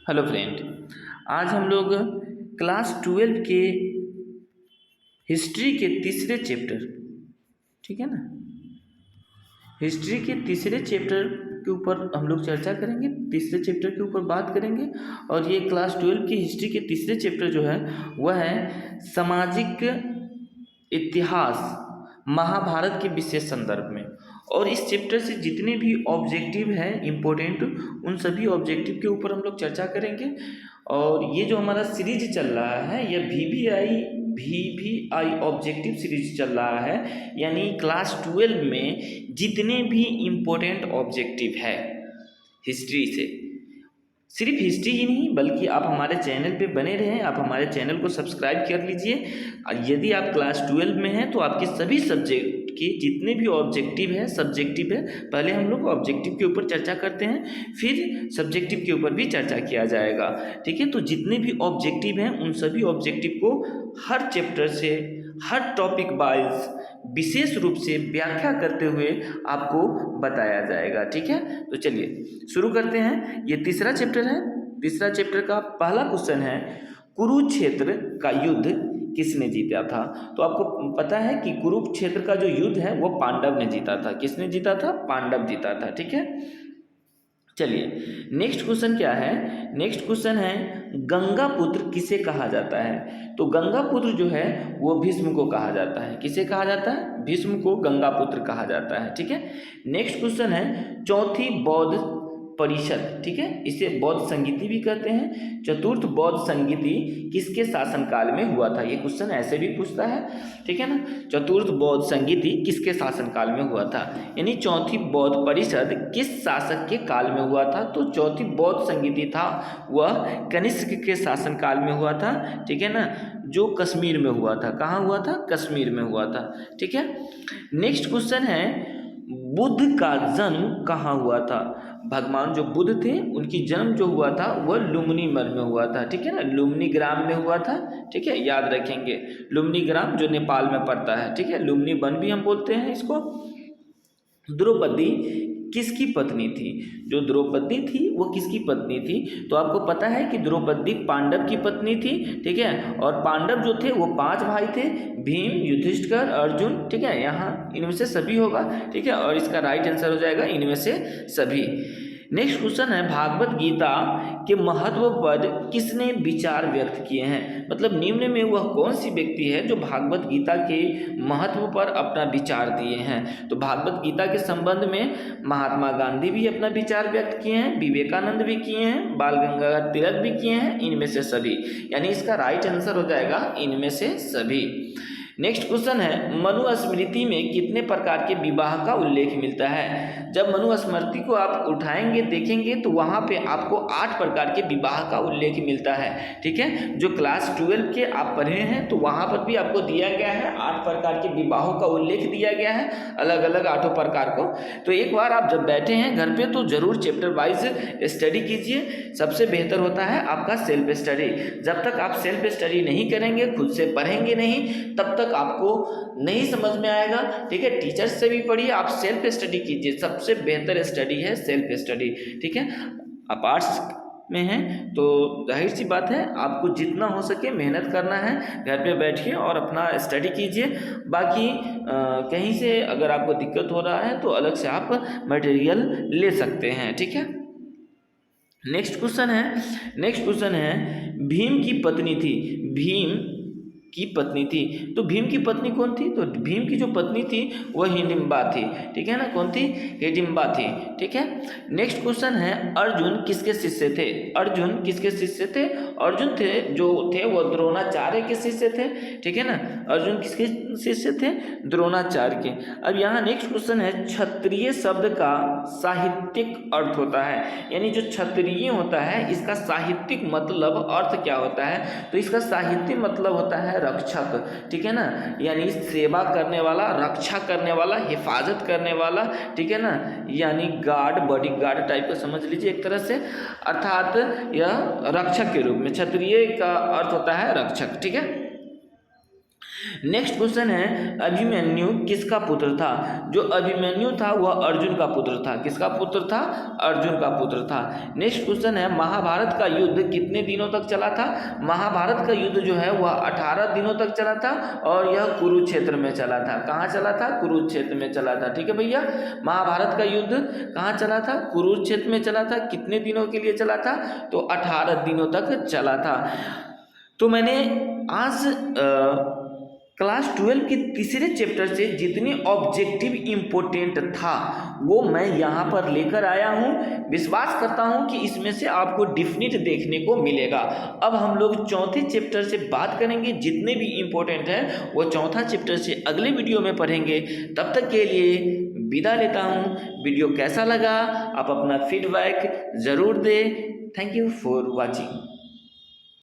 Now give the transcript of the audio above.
Hello friend. आज हम लोग क्लास 12 के हिस्ट्री के तीसरे चैप्टर, ठीक है ना, हिस्ट्री के तीसरे चैप्टर के ऊपर हम लोग चर्चा करेंगे, तीसरे चैप्टर के ऊपर बात करेंगे। और ये क्लास 12 की हिस्ट्री के तीसरे चैप्टर जो है वह है सामाजिक इतिहास महाभारत के विशेष संदर्भ में। और इस चैप्टर से जितने भी ऑब्जेक्टिव हैं इम्पोर्टेंट, उन सभी ऑब्जेक्टिव के ऊपर हम लोग चर्चा करेंगे। और ये जो हमारा सीरीज चल रहा है यह वीवीआई ऑब्जेक्टिव सीरीज चल रहा है, यानी क्लास 12 में जितने भी इम्पोर्टेंट ऑब्जेक्टिव है हिस्ट्री से, सिर्फ हिस्ट्री ही नहीं बल्कि आप हमारे चैनल पे बने रहें, आप हमारे चैनल को सब्सक्राइब कर लीजिए। यदि आप क्लास 12 में हैं तो आपके सभी सब्जेक्ट के जितने भी ऑब्जेक्टिव है, सब्जेक्टिव है, पहले हम लोग ऑब्जेक्टिव के ऊपर चर्चा करते हैं, फिर सब्जेक्टिव के ऊपर भी चर्चा किया जाएगा, ठीक है। तो जितने भी ऑब्जेक्टिव हैं उन सभी ऑब्जेक्टिव को हर चैप्टर से, हर टॉपिक वाइज विशेष रूप से व्याख्या करते हुए आपको बताया जाएगा, ठीक है। तो चलिए शुरू करते हैं। ये तीसरा चैप्टर है। तीसरा चैप्टर का पहला क्वेश्चन है, कुरुक्षेत्र का युद्ध किसने जीता था। तो आपको पता है कि कुरुक्षेत्र का जो युद्ध है वो पांडव ने जीता था। किसने जीता था? पांडव जीता था, ठीक है। चलिए नेक्स्ट क्वेश्चन क्या है। नेक्स्ट क्वेश्चन है, गंगा पुत्र किसे कहा जाता है। तो गंगा पुत्र जो है वो भीष्म को कहा जाता है। किसे कहा जाता है? भीष्म को गंगा पुत्र कहा जाता है, ठीक है। नेक्स्ट क्वेश्चन है, चौथी बौद्ध परिषद, ठीक है, इसे बौद्ध संगीति भी कहते हैं। चतुर्थ बौद्ध संगीति किसके शासनकाल में हुआ था। ये क्वेश्चन ऐसे भी पूछता है, ठीक है ना। चतुर्थ बौद्ध संगीति किसके शासनकाल में हुआ था, यानी चौथी बौद्ध परिषद किस शासक के काल में हुआ था। तो चौथी बौद्ध संगीति था वह कनिष्क के शासनकाल में हुआ था, ठीक है ना, जो कश्मीर में हुआ था। कहाँ हुआ था? कश्मीर में हुआ था, ठीक है। नेक्स्ट क्वेश्चन है, बुद्ध का जन्म कहाँ हुआ था। भगवान जो बुद्ध थे उनकी जन्म जो हुआ था वह लुम्बिनी वन में हुआ था, ठीक है ना, लुम्बिनी ग्राम में हुआ था, ठीक है, याद रखेंगे। लुम्बिनी ग्राम जो नेपाल में पड़ता है, ठीक है, लुम्बिनी वन भी हम बोलते हैं इसको। द्रौपदी किसकी पत्नी थी। जो द्रौपदी थी वो किसकी पत्नी थी। तो आपको पता है कि द्रौपदी पांडव की पत्नी थी, ठीक है। और पांडव जो थे वो 5 भाई थे, भीम, युधिष्ठिर, अर्जुन, ठीक है, यहाँ इनमें से सभी होगा, ठीक है। और इसका राइट आंसर हो जाएगा इनमें से सभी। नेक्स्ट क्वेश्चन है, भागवत गीता के महत्व पर किसने विचार व्यक्त किए हैं। मतलब निम्न में वह कौन सी व्यक्ति है जो भागवत गीता के महत्व पर अपना विचार दिए हैं। तो भागवत गीता के संबंध में महात्मा गांधी भी अपना विचार व्यक्त किए हैं, विवेकानंद भी किए हैं, बाल गंगाधर तिलक भी किए हैं, इनमें से सभी, यानी इसका राइट आंसर हो जाएगा इनमें से सभी। नेक्स्ट क्वेश्चन है, मनुस्मृति में कितने प्रकार के विवाह का उल्लेख मिलता है। जब मनुस्मृति को आप उठाएंगे देखेंगे तो वहाँ पे आपको 8 प्रकार के विवाह का उल्लेख मिलता है, ठीक है। जो क्लास 12 के आप पढ़े हैं तो वहाँ पर भी आपको दिया गया है 8 प्रकार के विवाहों का उल्लेख दिया गया है, अलग अलग 8 प्रकार को। तो एक बार आप जब बैठे हैं घर पे तो जरूर चैप्टर वाइज स्टडी कीजिए। सबसे बेहतर होता है आपका सेल्फ स्टडी। जब तक आप सेल्फ स्टडी नहीं करेंगे, खुद से पढ़ेंगे नहीं, तब तक आपको नहीं समझ में आएगा, ठीक है। टीचर्स से भी पढ़िए, आप सेल्फ स्टडी कीजिए, सबसे बेहतर स्टडी है सेल्फ स्टडी, ठीक है। आप आर्ट्स में हैं तो जाहिर सी बात है आपको जितना हो सके मेहनत करना है, घर पे बैठिए और अपना स्टडी कीजिए। बाकी कहीं से अगर आपको दिक्कत हो रहा है तो अलग से आप मटेरियल ले सकते हैं, ठीक है। नेक्स्ट क्वेश्चन है, भीम की पत्नी थी। भीम की पत्नी थी, तो भीम की पत्नी कौन थी। तो भीम की जो पत्नी थी वह हिडिंबा थी, ठीक है ना। कौन थी? हिडिंबा थी, ठीक है। नेक्स्ट क्वेश्चन है, अर्जुन किसके शिष्य थे। अर्जुन किसके शिष्य थे? अर्जुन जो थे वो द्रोणाचार्य के शिष्य थे, ठीक है ना। अर्जुन किसके शिष्य थे? द्रोणाचार्य के। अब यहाँ नेक्स्ट क्वेश्चन है, क्षत्रिय शब्द का साहित्यिक अर्थ होता है, यानी जो क्षत्रिय होता है इसका साहित्यिक मतलब अर्थ क्या होता है। तो इसका साहित्यिक मतलब होता है रक्षक, ठीक है ना, यानी सेवा करने वाला, रक्षा करने वाला, हिफाजत करने वाला, ठीक है ना, यानी गार्ड, बॉडी गार्ड टाइप का समझ लीजिए एक तरह से। अर्थात यह रक्षक के रूप में, क्षत्रिय का अर्थ होता है रक्षक, ठीक है। नेक्स्ट क्वेश्चन है, अभिमन्यु किसका पुत्र था? जो अभिमन्यु था वह अर्जुन का पुत्र था। किसका पुत्र था? अर्जुन का पुत्र था। नेक्स्ट क्वेश्चन है, महाभारत का युद्ध कितने दिनों तक चला था? महाभारत का युद्ध जो है वह 18 दिनों तक चला था और यह कुरुक्षेत्र में चला था। कहाँ चला था? कुरुक्षेत्र में चला था। ठीक है भैया, महाभारत का युद्ध कहाँ चला था? कुरुक्षेत्र में चला था। कितने दिनों के लिए चला था? तो 18 दिनों तक चला था। तो मैंने आज क्लास 12 के तीसरे चैप्टर से जितने ऑब्जेक्टिव इम्पोर्टेंट था वो मैं यहाँ पर लेकर आया हूँ। विश्वास करता हूँ कि इसमें से आपको डिफिनिट देखने को मिलेगा। अब हम लोग चौथे चैप्टर से बात करेंगे। जितने भी इम्पोर्टेंट हैं वो चौथा चैप्टर से अगले वीडियो में पढ़ेंगे। तब तक के लिए विदा लेता हूँ। वीडियो कैसा लगा आप अपना फीडबैक ज़रूर दें। Thank you for watching.